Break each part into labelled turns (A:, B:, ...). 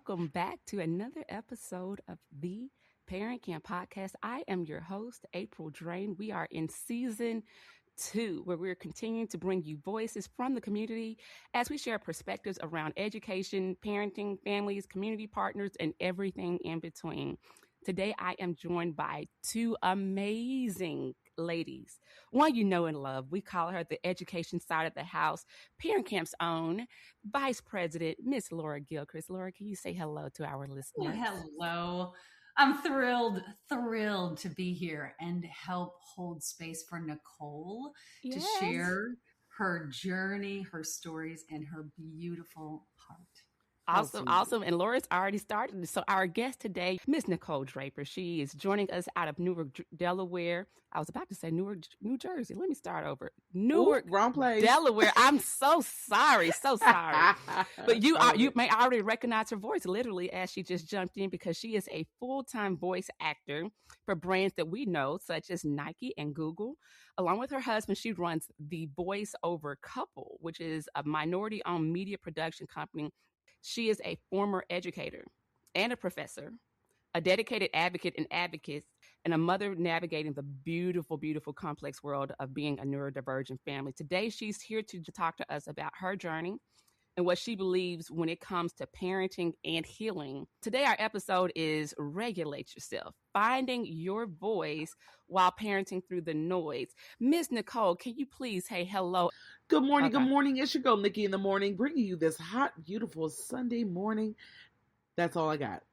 A: welcome back to another episode of the ParentCamp Podcast. I am your host, April Draine. We are in season 2, where we're continuing to bring you voices from the community as we share perspectives around education, parenting, families, community partners, and everything in between. Today, I am joined by 2 amazing ladies. One you know and love. We call her the education side of the house, ParentCamp's own Vice President, Miss Laura Gilchrist. Laura, can you say hello to our listeners?
B: Hello. I'm thrilled to be here and help hold space for Nicole to share her journey, her stories, and her beautiful heart.
A: Awesome. And Laura's already started. So our guest today, Miss Nicole Draper, she is joining us out of Newark, Delaware. I was about to say Newark, New Jersey. Let me start over. Newark,
C: wrong place.
A: Delaware. I'm so sorry. But you may already recognize her voice literally as she just jumped in, because she is a full-time voice actor for brands that we know, such as Nike and Google. Along with her husband, she runs the Voice Over Couple, which is a minority-owned media production company. She is a former educator and a professor, a dedicated advocate and a mother navigating the beautiful, beautiful, complex world of being a neurodivergent family. Today, she's here to talk to us about her journey and what she believes when it comes to parenting and healing. Today, our episode is Regulate Yourself, Finding Your Voice While Parenting Through the Noise. Miss Nicole, can you please say hello?
C: Good morning. Okay. Good morning. It's your girl, Nikki in the morning, bringing you this hot, beautiful Sunday morning. That's all I got.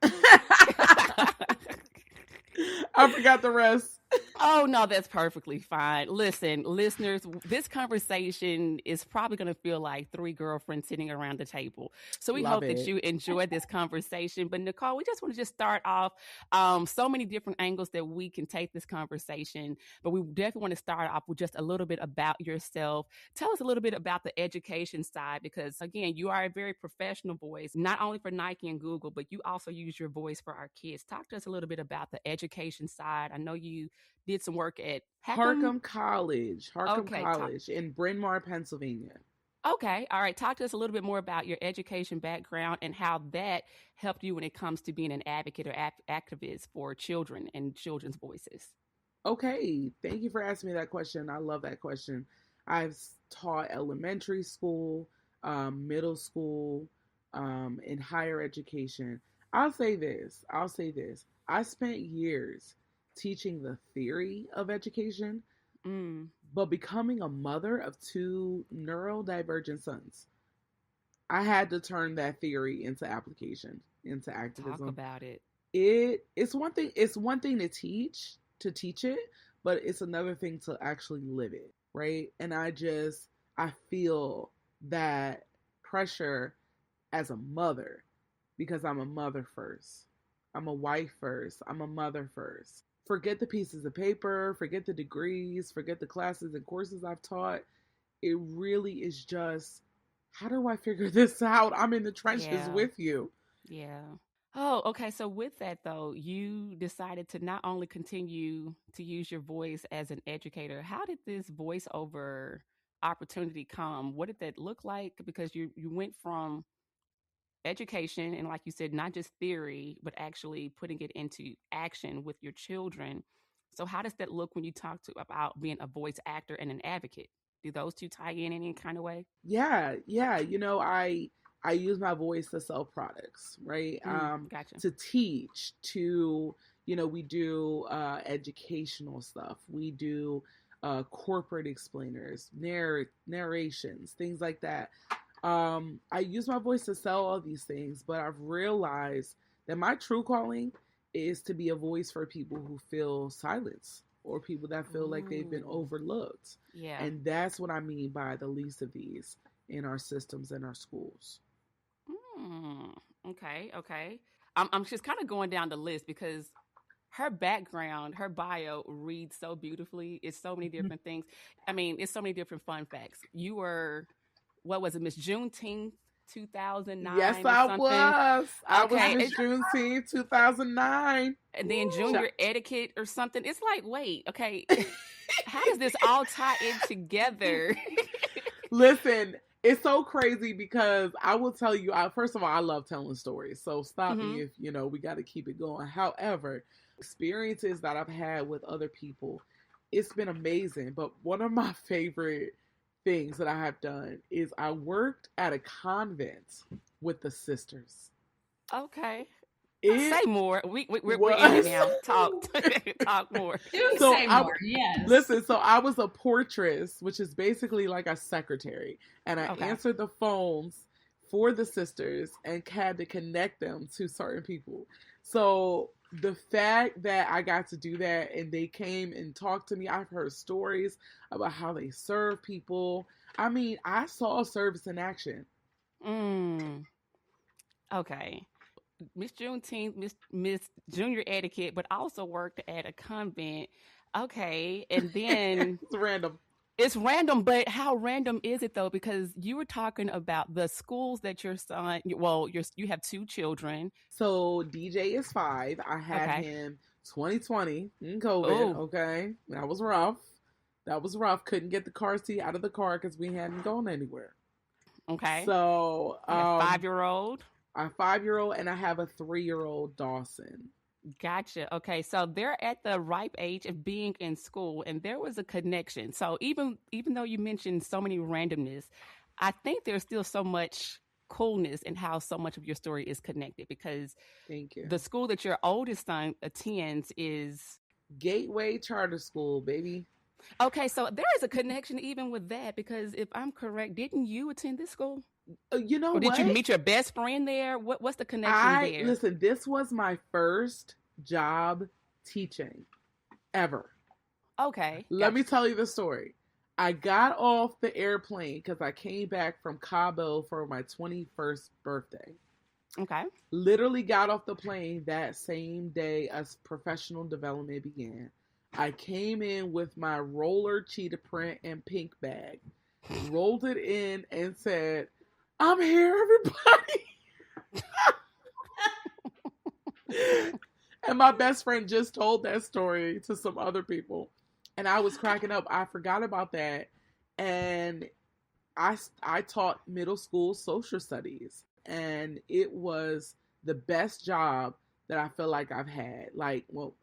C: I forgot the rest.
A: Oh, no, that's perfectly fine. Listen, listeners, this conversation is probably going to feel like 3 girlfriends sitting around the table. So we hope that you enjoyed this conversation. But Nicole, we just want to start off so many different angles that we can take this conversation. But we definitely want to start off with just a little bit about yourself. Tell us a little bit about the education side, because, again, you are a very professional voice, not only for Nike and Google, but you also use your voice for our kids. Talk to us a little bit about the education side. I know you did some work at
C: Harcum College in Bryn Mawr, Pennsylvania.
A: Okay. All right. Talk to us a little bit more about your education background and how that helped you when it comes to being an advocate or activist for children and children's voices.
C: Okay. Thank you for asking me that question. I love that question. I've taught elementary school, middle school, and higher education. I'll say this. I spent years teaching the theory of education, but becoming a mother of 2 neurodivergent sons, I had to turn that theory into application, into activism.
A: Talk about it.
C: It's one thing to teach it, but it's another thing to actually live it, right? And I feel that pressure as a mother, because I'm a mother first. I'm a wife first. I'm a mother first. Forget the pieces of paper, forget the degrees, forget the classes and courses I've taught. It really is just, how do I figure this out? I'm in the trenches with you.
A: Yeah. Oh, okay. So with that, though, you decided to not only continue to use your voice as an educator. How did this voiceover opportunity come? What did that look like? Because you went from education and, like you said, not just theory, but actually putting it into action with your children. So how does that look when you talk about being a voice actor and an advocate? Do those 2 tie in any kind of way?
C: Yeah. You know, I use my voice to sell products, right?
A: Gotcha.
C: To teach, to, we do educational stuff. We do corporate explainers, narrations, things like that. I use my voice to sell all these things, but I've realized that my true calling is to be a voice for people who feel silenced or people that feel like they've been overlooked.
A: Yeah.
C: And that's what I mean by the least of these in our systems and our schools.
A: Okay. I'm just kind of going down the list because her background, her bio reads so beautifully. It's so many different things. I mean, it's so many different fun facts. You were, what was it, Miss Juneteenth 2009?
C: Yes, I was. I was Miss Juneteenth 2009.
A: And then junior etiquette or something. It's like, wait, okay, how does this all tie in together?
C: Listen, It's so crazy because I will tell you, first of all, I love telling stories. So stop me if, we got to keep it going. However, experiences that I've had with other people, it's been amazing. But one of my favorite things that I have done is I worked at a convent with the sisters.
A: Okay. Say more. We're in it now. Talk more.
B: Say more. Yes.
C: Listen, so I was a portress, which is basically like a secretary, and I answered the phones for the sisters and had to connect them to certain people. So the fact that I got to do that and they came and talked to me, I've heard stories about how they serve people. I mean, I saw service in action.
A: Okay. Miss Juneteenth, Miss Junior Etiquette, but also worked at a convent. Okay, and then
C: it's random.
A: It's random, but how random is it though? Because you were talking about the schools that your son. Well, you have 2 children.
C: So DJ is 5. I had him 2020 in COVID. Okay, that was rough. Couldn't get the car seat out of the car because we hadn't gone anywhere.
A: Okay.
C: So
A: 5-year-old.
C: A 5-year-old, and I have a 3-year-old Dawson.
A: Gotcha. Okay, so they're at the ripe age of being in school, and there was a connection. So even though you mentioned so many randomness, I think there's still so much coolness in how so much of your story is connected, because
C: thank you.
A: The school that your oldest son attends is
C: Gateway Charter School, baby.
A: Okay, so there is a connection even with that, because if I'm correct, didn't you attend this school?
C: You know,
A: or did you meet your best friend there? What's the connection there?
C: Listen, this was my first job teaching ever.
A: Okay.
C: Let me tell you the story. I got off the airplane because I came back from Cabo for my 21st birthday.
A: Okay.
C: Literally got off the plane that same day as professional development began. I came in with my roller cheetah print and pink bag, rolled it in and said, "I'm here, everybody." And my best friend just told that story to some other people. And I was cracking up. I forgot about that. And I taught middle school social studies. And it was the best job that I feel like I've had.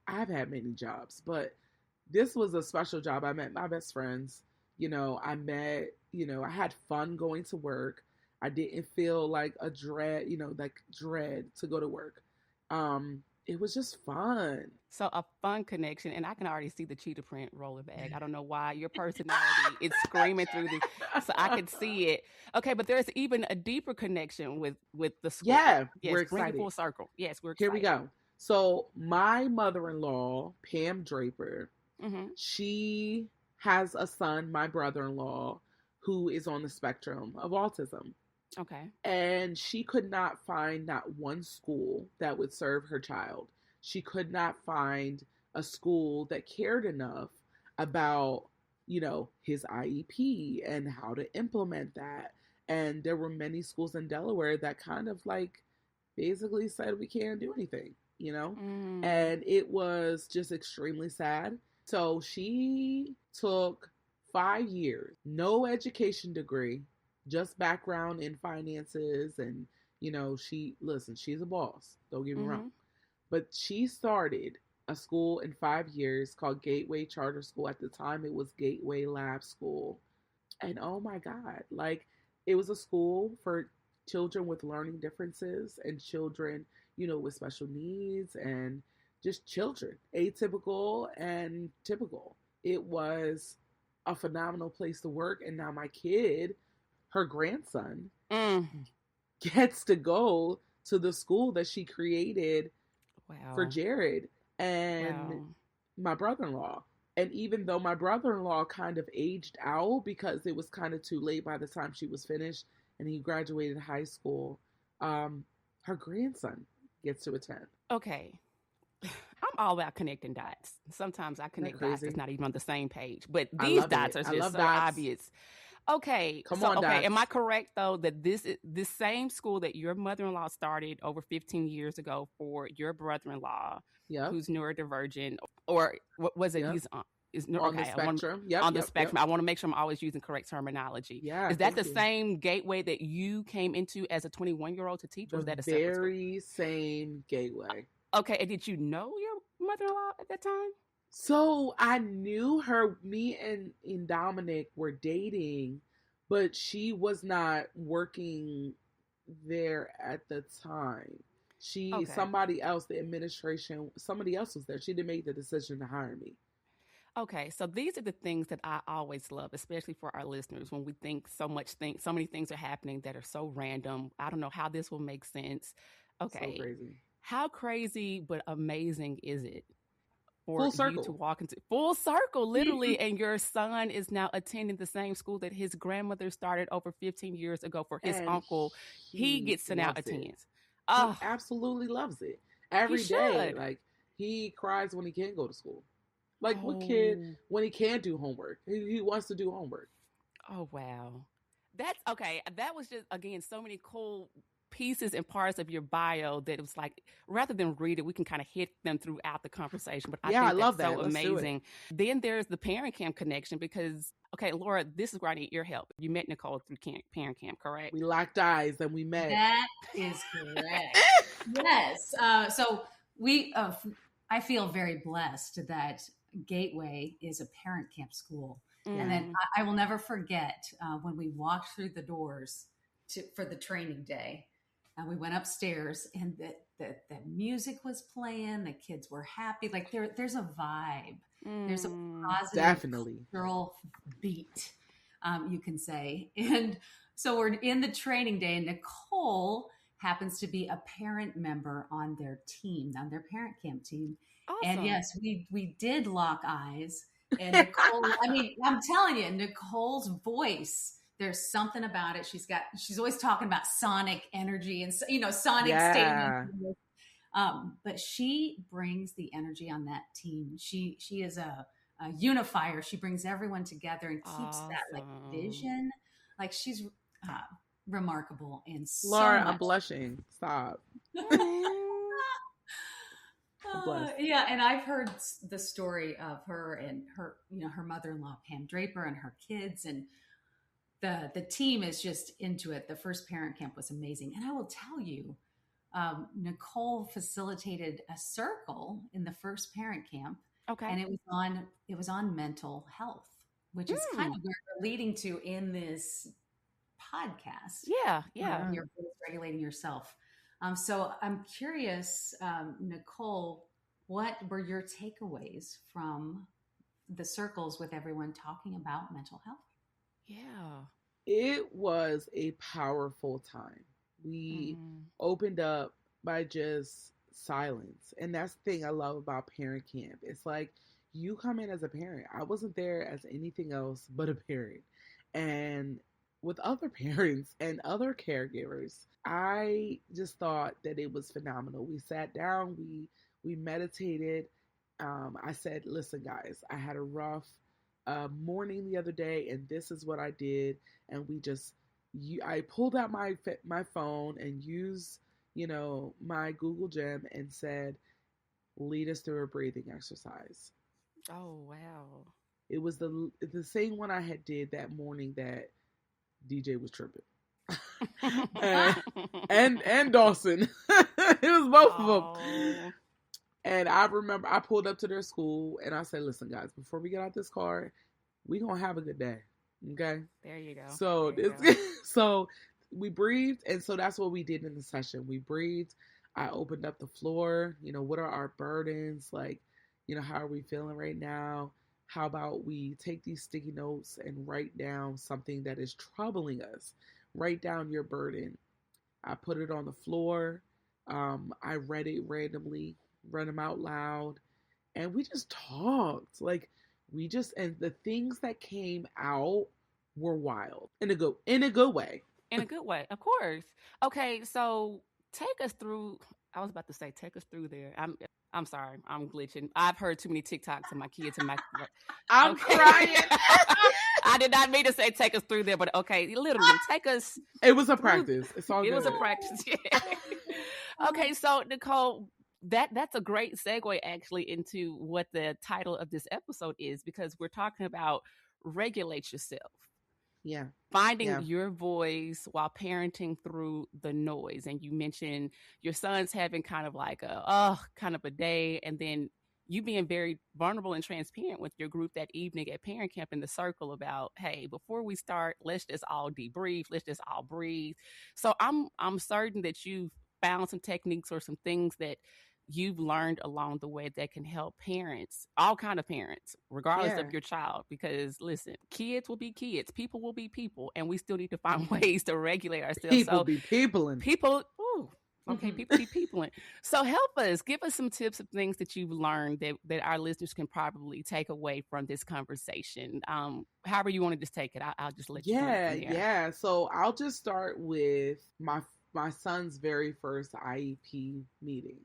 C: I've had many jobs, but this was a special job. I met my best friends. I had fun going to work. I didn't feel like a dread to go to work. It was just fun.
A: So a fun connection, and I can already see the cheetah print roller bag. I don't know why your personality is screaming through so I could see it. Okay, but there's even a deeper connection with the school.
C: Yeah,
A: yes,
C: we're excited.
A: Full circle. Yes, we're excited.
C: Here we go. So my mother-in-law, Pam Draper, she has a son, my brother-in-law, who is on the spectrum of autism.
A: Okay.
C: And she could not find not one school that would serve her child. She could not find a school that cared enough about, his IEP and how to implement that. And there were many schools in Delaware that kind of basically said we can't do anything, And it was just extremely sad. So she took 5 years, no education degree, just background in finances, and she's a boss, don't get me wrong, but she started a school in 5 years called Gateway Charter School. At the time it was Gateway Lab School, and oh my god, it was a school for children with learning differences and children with special needs, and just children, atypical and typical. It was a phenomenal place to work. And now my kid, her grandson, gets to go to the school that she created for Jared and my brother-in-law. And even though my brother-in-law kind of aged out because it was kind of too late by the time she was finished and he graduated high school, her grandson gets to attend.
A: Okay. I'm all about connecting dots. Sometimes I connect dots that's not even on the same page, but these dots are just so obvious. Okay.
C: Come on, dots.
A: Am I correct though that this same school that your mother-in-law started over 15 years ago for your brother-in-law, who's neurodivergent, or what was it?
C: Yep.
A: He's Is
C: on the spectrum.
A: On the spectrum. I want to make sure I'm always using correct terminology.
C: Yeah.
A: Is that the same gateway that you came into as a 21-year-old to teach? Or was that a
C: very same gateway?
A: Okay. And did you know your mother-in-law at that time?
C: So I knew her. Me and Dominic were dating, but she was not working there at the time. Somebody else, the administration, somebody else was there. She didn't make the decision to hire me.
A: Okay, so these are the things that I always love, especially for our listeners, when we think so many things are happening that are so random. I don't know how this will make sense. Okay.
C: So crazy.
A: How crazy but amazing is it for
C: full circle.
A: You to walk into full circle, literally, and your son is now attending the same school that his grandmother started over 15 years ago for his uncle. He gets to now attend.
C: He absolutely loves it. Every day. Like, he cries when he can't go to school. Like, what kid, when he can't do homework? He wants to do homework.
A: Oh, wow. That's okay. That was just, again, so many cool pieces and parts of your bio that it was like, rather than read it, we can kind of hit them throughout the conversation. But I think that's so amazing. Then there's the ParentCamp connection because, okay, Laura, this is where I need your help. You met Nicole through ParentCamp, correct?
C: We locked eyes and we met.
B: That is correct. Yes. So I feel very blessed that Gateway is a ParentCamp school. And then I will never forget when we walked through the doors for the training day. And we went upstairs and the music was playing. The kids were happy. Like there's a vibe. There's a positive girl beat, you can say. And so we're in the training day, and Nicole happens to be a parent member on their team, on their ParentCamp team. Awesome. And yes, we did lock eyes. And Nicole, I mean, I'm telling you, Nicole's voice, there's something about it. She's always talking about sonic energy and, sonic statements. But she brings the energy on that team. She is a unifier. She brings everyone together and keeps that like vision. Like, she's remarkable in so
C: Laura,
B: much.
C: I'm blushing. Stop.
B: Yeah, and I've heard the story of her and her, her mother-in-law Pam Draper and her kids, and the team is just into it. The first ParentCamp was amazing, and I will tell you, Nicole facilitated a circle in the first ParentCamp, and it was on mental health, which is kind of where we're leading to in this podcast.
A: Yeah.
B: You're regulating yourself. So I'm curious, Nicole, what were your takeaways from the circles with everyone talking about mental health?
A: Yeah.
C: It was a powerful time. We opened up by just silence. And that's the thing I love about ParentCamp. It's like, you come in as a parent. I wasn't there as anything else but a parent. And with other parents and other caregivers, I just thought that it was phenomenal. We sat down, we meditated. I said, listen, guys, I had a rough morning the other day, and this is what I did. And I pulled out my phone and used, my Google Gym and said, lead us through a breathing exercise.
A: Oh, wow.
C: It was the same one I had did that morning that DJ was tripping. and Dawson. It was both of them. And I remember I pulled up to their school and I said, listen, guys, before we get out this car, we're going to have a good day. Okay?
A: There you go.
C: So, so we breathed. And so that's what we did in the session. We breathed. I opened up the floor. What are our burdens? Like, how are we feeling right now? How about we take these sticky notes and write down something that is troubling us? Write down your burden. I put it on the floor. I read it randomly, read them out loud, and we just talked. Like, and the things that came out were wild in a good way.
A: In a good way, of course. Okay, so take us through. I was about to say, take us through there. I'm sorry, I'm glitching. I've heard too many TikToks of my kids and my.
C: I'm crying.
A: I did not mean to say take us through there, but okay, literally take us.
C: It was a practice. It's all good.
A: It was a practice. Yeah. Okay, so Nicole, that's a great segue actually into what the title of this episode is, because we're talking about regulate yourself.
C: Yeah.
A: Finding your voice while parenting through the noise. And you mentioned your son's having kind of like a day, and then you being very vulnerable and transparent with your group that evening at parent camp in the circle about, hey, before we start, let's just all debrief, let's just all breathe. So I'm certain that you've found some techniques or some things that you've learned along the way that can help parents, all kind of parents, regardless of your child. Because listen, kids will be kids, people will be people, and we still need to find ways to regulate ourselves.
C: People be peopling.
A: People, ooh, okay, people be peopling. So help us, give us some tips of things that you've learned that our listeners can probably take away from this conversation. However you want to just take it, I'll just let you.
C: Yeah. So I'll just start with my son's very first IEP meeting.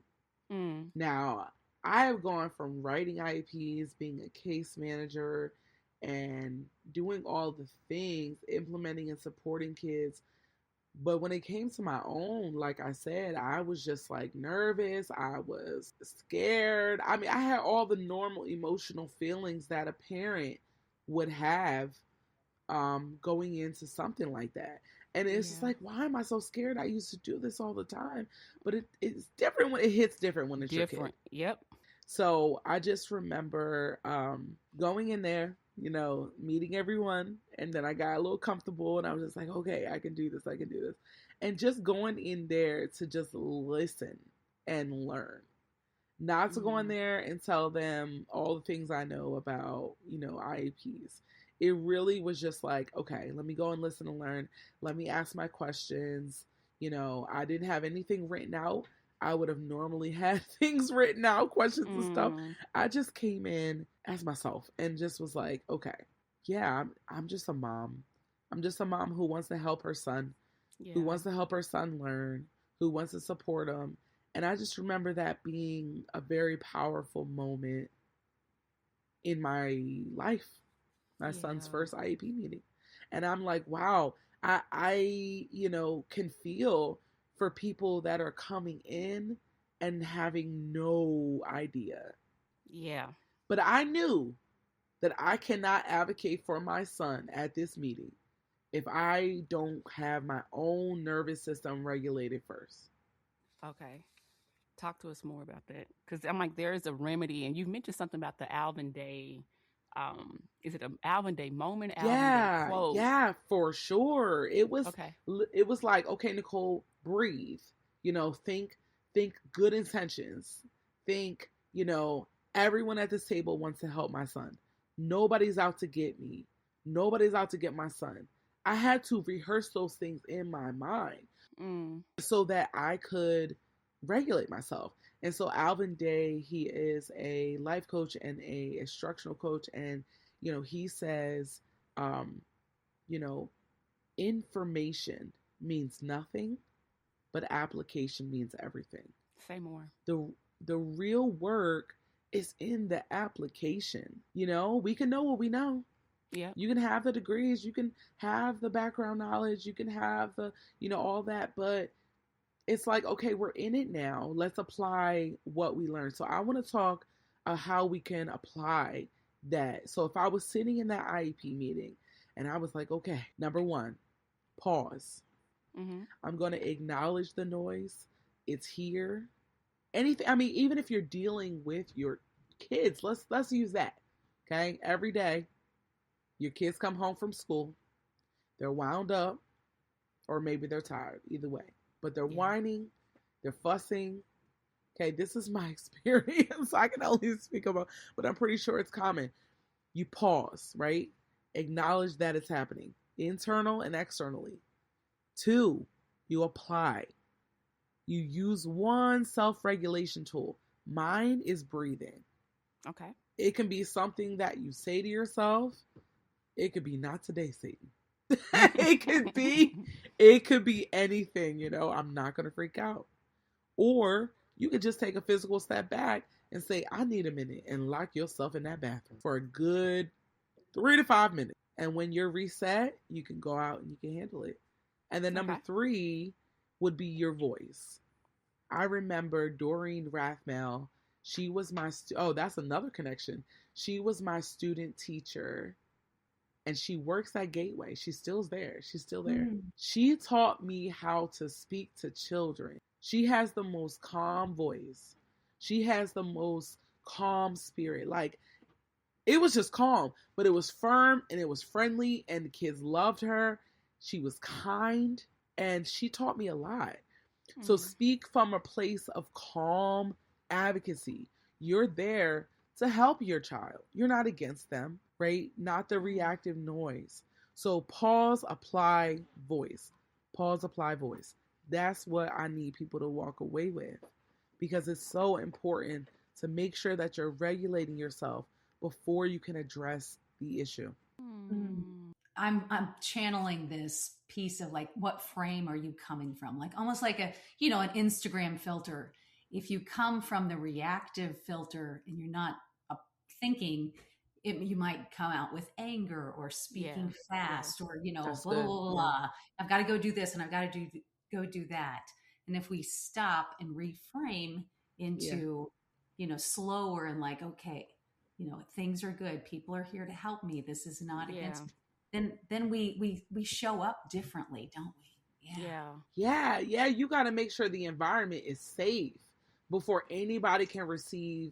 C: Now, I have gone from writing IEPs, being a case manager, and doing all the things, implementing and supporting kids. But when it came to my own, like I said, I was just like nervous. I was scared. I mean, I had all the normal emotional feelings that a parent would have going into something like that. And it's just like, why am I so scared? I used to do this all the time. But it's different when it hits different when it's your kid.
A: Yep.
C: So I just remember going in there, meeting everyone. And then I got a little comfortable and I was just like, okay, I can do this. And just going in there to just listen and learn. Not to go in there and tell them all the things I know about, IEPs. It really was just like, okay, let me go and listen and learn. Let me ask my questions. I didn't have anything written out. I would have normally had things written out, questions and stuff. I just came in as myself and just was like, okay, yeah, I'm just a mom. I'm just a mom who wants to help her son, who wants to help her son learn, who wants to support him. And I just remember that being a very powerful moment in my life. My son's first IEP meeting. And I'm like, wow, I can feel for people that are coming in and having no idea.
A: Yeah.
C: But I knew that I cannot advocate for my son at this meeting if I don't have my own nervous system regulated first.
A: Okay. Talk to us more about that. Because I'm like, there is a remedy. And you've mentioned something about the Alvin Day. Is it an Alvin Day moment? Day quote?
C: Yeah, for sure. It was like, okay, Nicole, breathe. Think good intentions. Think, everyone at this table wants to help my son. Nobody's out to get me. Nobody's out to get my son. I had to rehearse those things in my mind so that I could regulate myself. And so Alvin Day, he is a life coach and a instructional coach. And, he says, information means nothing, but application means everything.
A: Say more.
C: The real work is in the application. We can know what we know. Yeah. You can have the degrees, you can have the background knowledge, you can have the, all that, but it's like, okay, we're in it now. Let's apply what we learned. So I want to talk how we can apply that. So if I was sitting in that IEP meeting and I was like, okay, number one, pause. I'm going to acknowledge the noise. It's here. Anything. I mean, even if you're dealing with your kids, let's use that. Okay. Every day, your kids come home from school. They're wound up or maybe they're tired. Either way. But they're whining, they're fussing. Okay, this is my experience. I can only speak about, but I'm pretty sure it's common. You pause, right? Acknowledge that it's happening, internal and externally. 2, you apply. You use one self-regulation tool. Mine is breathing.
A: Okay.
C: It can be something that you say to yourself. It could be, not today, Satan. It could be anything, I'm not going to freak out. Or you could just take a physical step back and say, I need a minute, and lock yourself in that bathroom for a good 3 to 5 minutes. And when you're reset, you can go out and you can handle it. And then number 3 would be your voice. I remember Doreen Rathmel. She was my, that's another connection. She was my student teacher and she works at Gateway. She's still there. She taught me how to speak to children. She has the most calm voice. She has the most calm spirit. Like, it was just calm, but it was firm and it was friendly and the kids loved her. She was kind and she taught me a lot. So speak from a place of calm advocacy. You're there to help your child. You're not against them, right? Not the reactive noise. So pause, apply, voice. Pause, apply, voice. That's what I need people to walk away with, because it's so important to make sure that you're regulating yourself before you can address the issue.
B: I'm channeling this piece of like, what frame are you coming from? Like almost like an Instagram filter. If you come from the reactive filter and you're not thinking, you might come out with anger or speaking fast or, blah, blah, blah, blah. I've got to go do this and I've got to go do that. And if we stop and reframe into, slower and like, okay, things are good. People are here to help me. This is not against me. Then we show up differently, don't we?
C: Yeah. You got to make sure the environment is safe before anybody can receive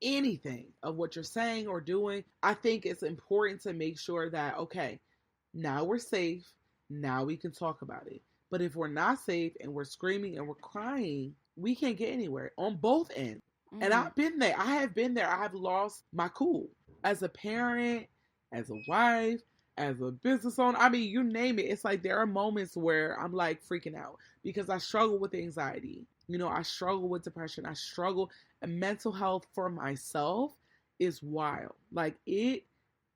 C: anything of what you're saying or doing. I think it's important to make sure that, okay, now we're safe. Now we can talk about it. But if we're not safe and we're screaming and we're crying, we can't get anywhere on both ends. And I've been there. I have been there. I have lost my cool as a parent, as a wife, as a business owner. I mean, you name it. It's like there are moments where I'm like freaking out because I struggle with anxiety. I struggle with depression. I struggle. And mental health for myself is wild. Like, it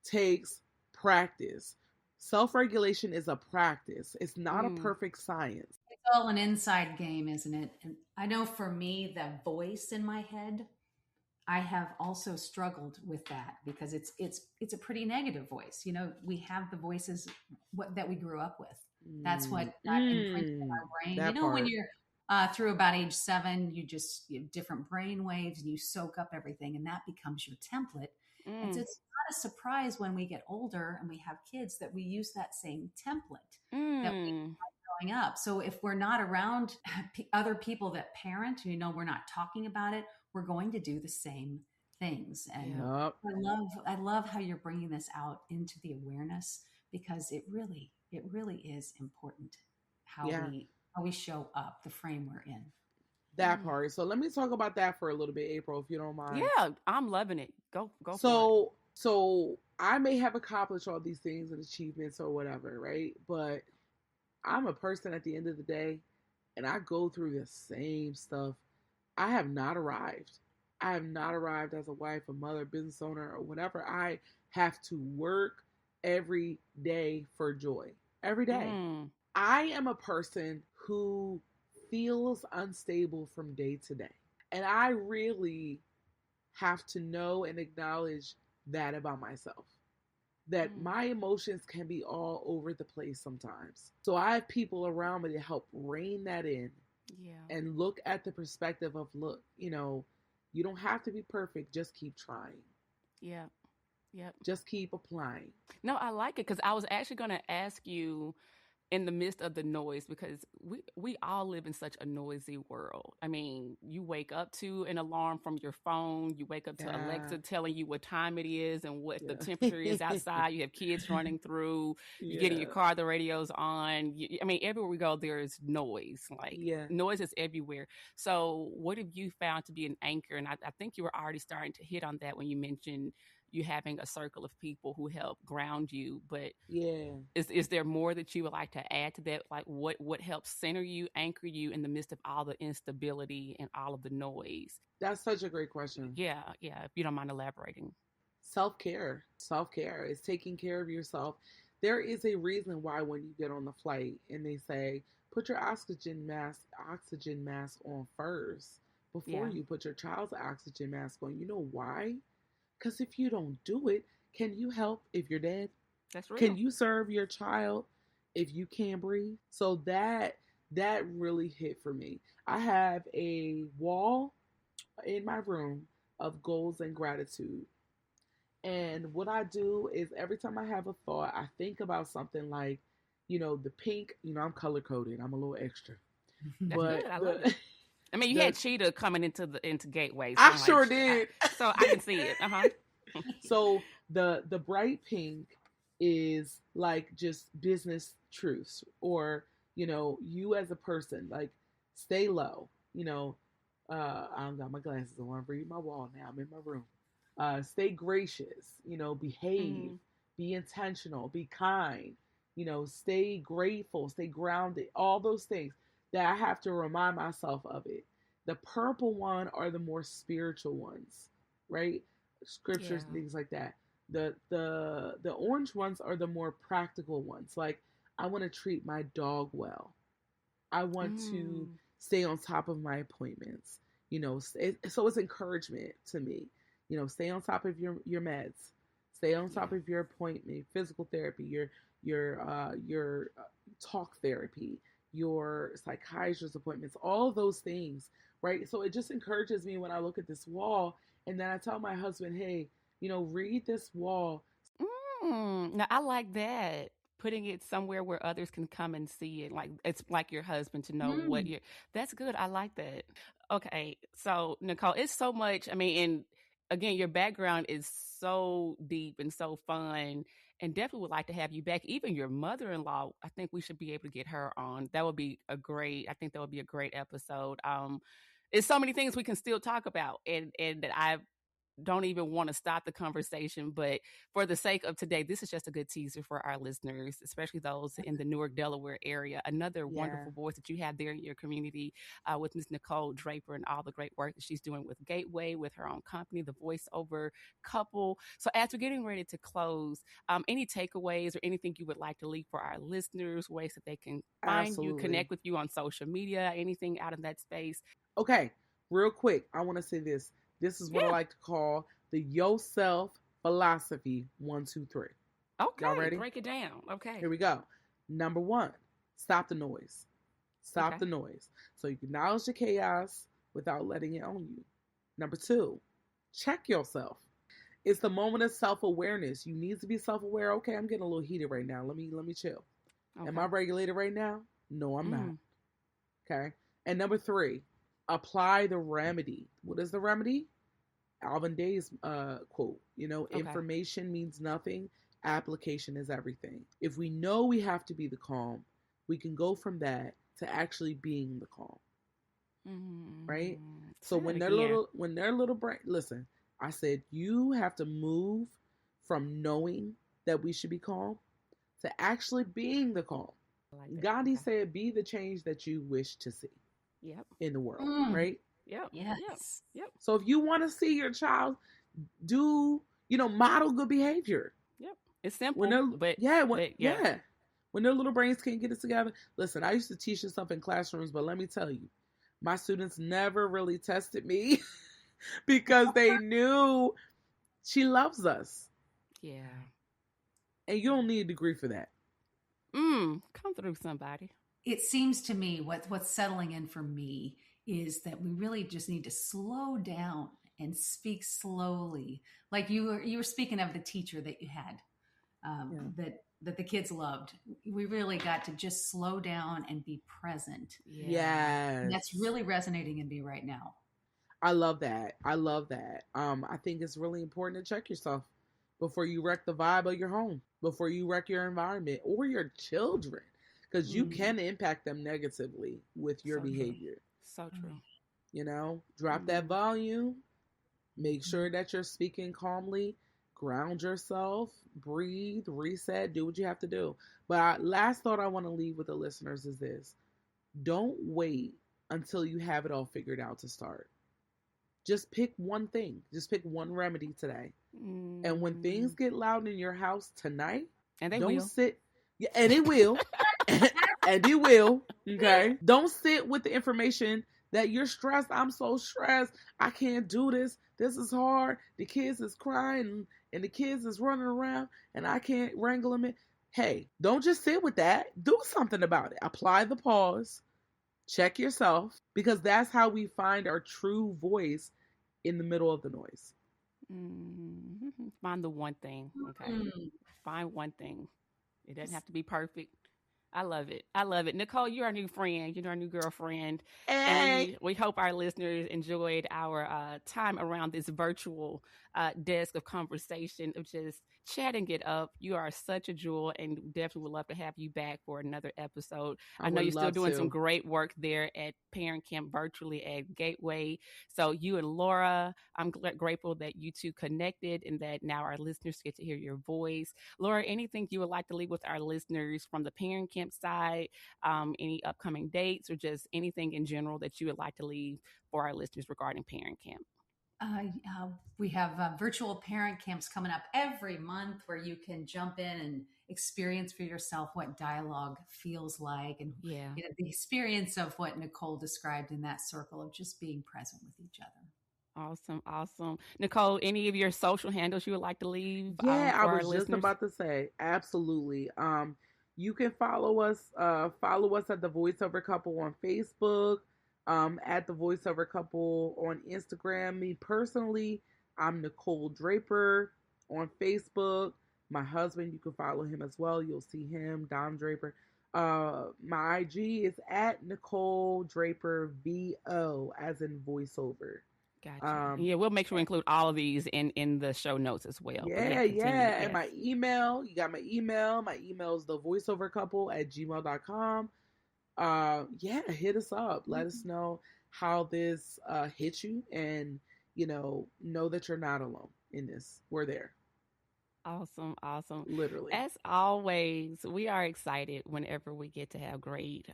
C: takes practice. Self-regulation is a practice. It's not a perfect science.
B: It's all an inside game, isn't it? And I know for me, the voice in my head, I have also struggled with that because it's a pretty negative voice. We have the voices that we grew up with. That's what got imprinted in our brain. When you're through about age 7, you have different brain waves and you soak up everything, and that becomes your template. And so it's not a surprise when we get older and we have kids that we use that same template that we had growing up. So if we're not around other people that parent, we're not talking about it, we're going to do the same things. And I love how you're bringing this out into the awareness, because it really is important how we show up, the frame we're in.
C: That part. So let me talk about that for a little bit, April, if you don't mind.
A: Yeah, I'm loving it. Go for it.
C: So I may have accomplished all these things and achievements or whatever, right? But I'm a person at the end of the day, and I go through the same stuff. I have not arrived. I have not arrived as a wife, a mother, business owner, or whatever. I have to work every day for joy. Every day. I am a person who feels unstable from day to day. And I really have to know and acknowledge that about myself. That my emotions can be all over the place sometimes. So I have people around me to help rein that in. And look at the perspective of, look, you don't have to be perfect. Just keep trying. Just keep applying.
A: No, I like it, because I was actually going to ask you, in the midst of the noise, because we all live in such a noisy world. I mean, you wake up to an alarm from your phone. You wake up to Alexa telling you what time it is and what the temperature is outside. You have kids running through. You get in your car, the radio's on. I mean, everywhere we go, there is noise. Noise is everywhere. So what have you found to be an anchor? And I think you were already starting to hit on that when you mentioned you having a circle of people who help ground you, but is there more that you would like to add to that? Like what helps center you, anchor you in the midst of all the instability and all of the noise?
C: That's such a great question.
A: Yeah. If you don't mind elaborating.
C: Self-care is taking care of yourself. There is a reason why when you get on the flight and they say, put your oxygen mask on first before you put your child's oxygen mask on. You know why? Because if you don't do it, can you help if you're dead?
A: That's real.
C: Can you serve your child if you can't breathe? So that that really hit for me. I have a wall in my room of goals and gratitude. And what I do is every time I have a thought, I think about something like, the pink, I'm color coded. I'm a little extra.
A: That's
C: But
A: good. I love it. I mean, you had Cheetah coming into Gateway. So
C: I sure did.
A: So I can see it.
C: So the bright pink is like just business truths, or you as a person, like stay low. I don't got my glasses on. I'm reading my wall now. I'm in my room. Stay gracious. Behave. Be intentional. Be kind. Stay grateful. Stay grounded. All those things that I have to remind myself of it. The purple one are the more spiritual ones, right? Scriptures and things like that. The orange ones are the more practical ones. Like, I want to treat my dog well. I want to stay on top of my appointments. So it's encouragement to me. Stay on top of your meds. Stay on top of your appointment, physical therapy, your talk therapy, your psychiatrist appointments, all of those things, right? So it just encourages me when I look at this wall, and then I tell my husband, hey, read this wall.
A: Now, I like that. Putting it somewhere where others can come and see it. Like, it's like your husband to know what you're, that's good. I like that. Okay. So Nicole, it's so much, I mean, and again, your background is so deep and so fun, and definitely would like to have you back. Even your mother-in-law, I think we should be able to get her on. That would be I think that would be a great episode. It's so many things we can still talk about, and that I don't even want to stop the conversation, but for the sake of today, this is just a good teaser for our listeners, especially those in the Newark, Delaware area. Another wonderful voice that you have there in your community with Ms. Nicole Draper and all the great work that she's doing with Gateway, with her own company, the voiceover couple. So as we're getting ready to close, any takeaways or anything you would like to leave for our listeners, ways that they can find you, connect with you on social media, anything out of that space?
C: Okay, real quick, I want to say this. This is what I like to call the yourself philosophy 1, 2, 3.
A: Okay,
C: y'all ready?
A: Break it down. Okay,
C: here we go. Number 1, stop the noise. Stop the noise. So you can acknowledge the chaos without letting it own you. Number 2, check yourself. It's the moment of self-awareness. You need to be self-aware. Okay, I'm getting a little heated right now. Let me chill. Okay. Am I regulated right now? No, I'm not. Okay. And number 3, apply the remedy. What is the remedy? Alvin Day's quote. Information means nothing. Application is everything. If we know we have to be the calm, we can go from that to actually being the calm. Right? So when they're little brain, listen, I said you have to move from knowing that we should be calm to actually being the calm. Like Gandhi said, be the change that you wish to see. In the world, right?
B: Yes.
C: So if you want to see your child do, model good behavior.
A: It's simple,
C: when their little brains can't get it together. Listen, I used to teach this stuff in classrooms, but let me tell you, my students never really tested me because they knew she loves us. Yeah. And you don't need a degree for that.
A: Come through, somebody.
B: It seems to me what's settling in for me is that we really just need to slow down and speak slowly. Like you were speaking of the teacher that you had, that the kids loved. We really got to just slow down and be present.
C: Yes.
B: And that's really resonating in me right now.
C: I love that. I think it's really important to check yourself before you wreck the vibe of your home, before you wreck your environment or your children. Because you can impact them negatively with your behavior.
A: So true.
C: Drop that volume. Make sure that you're speaking calmly. Ground yourself. Breathe. Reset. Do what you have to do. But last thought I want to leave with the listeners is this. Don't wait until you have it all figured out to start. Just pick one thing. Just pick one remedy today. And when things get loud in your house tonight,
A: and they
C: don't
A: will.
C: sit. Yeah, and it will. And it will. Okay. Don't sit with the information that you're stressed. I'm so stressed. I can't do this. This is hard. The kids is crying and the kids is running around and I can't wrangle them in. Hey, don't just sit with that. Do something about it. Apply the pause. check yourself, because that's how we find our true voice in the middle of the noise.
A: Mm-hmm. Find the one thing. Okay. Find one thing. It doesn't have to be perfect. I love it. I love it. Nicole, you're our new friend. You're our new girlfriend.
C: Hey.
A: And we hope our listeners enjoyed our time around this virtual desk of conversation, of just chatting it up. You are such a jewel, and definitely would love to have you back for another episode. I know you're still doing some great work there at ParentCamp virtually at Gateway. So you and Laura, I'm grateful that you two connected and that now our listeners get to hear your voice. Laura, anything you would like to leave with our listeners from the ParentCamp side, any upcoming dates, or just anything in general that you would like to leave for our listeners regarding ParentCamp?
B: We have virtual parent camps coming up every month where you can jump in and experience for yourself what dialogue feels like, and the experience of what Nicole described in that circle of just being present with each other.
A: Awesome. Nicole, any of your social handles you would like to leave?
C: Yeah, I was just about to say, absolutely. You can follow us at the Voiceover Couple on Facebook, at the Voiceover Couple on Instagram. Me personally, I'm Nicole Draper on Facebook. My husband, you can follow him as well. You'll see him, Dom Draper. My IG is at Nicole Draper VO, as in voiceover.
A: Gotcha. We'll make sure we include all of these in the show notes as well.
C: Yeah. And my email, you got my email. My email is thevoiceovercouple@gmail.com. Hit us up. Let us know how this hit you, and know that you're not alone in this. We're there.
A: Awesome.
C: Literally.
A: As always, we are excited whenever we get to have great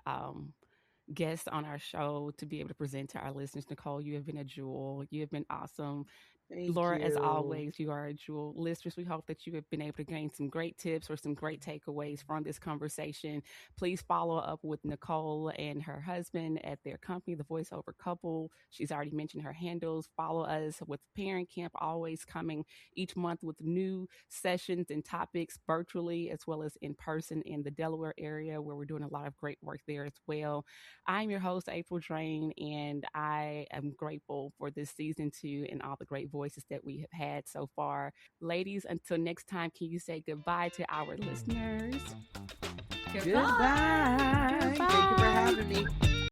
A: guests on our show to be able to present to our listeners. Nicole, you have been a jewel. You have been awesome.
C: Thank
A: Laura,
C: you.
A: as always, you are a jewel. Listeners, we hope that you have been able to gain some great tips or some great takeaways from this conversation. Please follow up with Nicole and her husband at their company, The Voiceover Couple. She's already mentioned her handles. Follow us with ParentCamp, always coming each month with new sessions and topics virtually as well as in person in the Delaware area, where we're doing a lot of great work there as well. I'm your host, April Draine, and I am grateful for this season 2 and all the great voices that we have had so far. Ladies, until next time, can you say goodbye to our listeners?
C: Goodbye. Thank you for having me.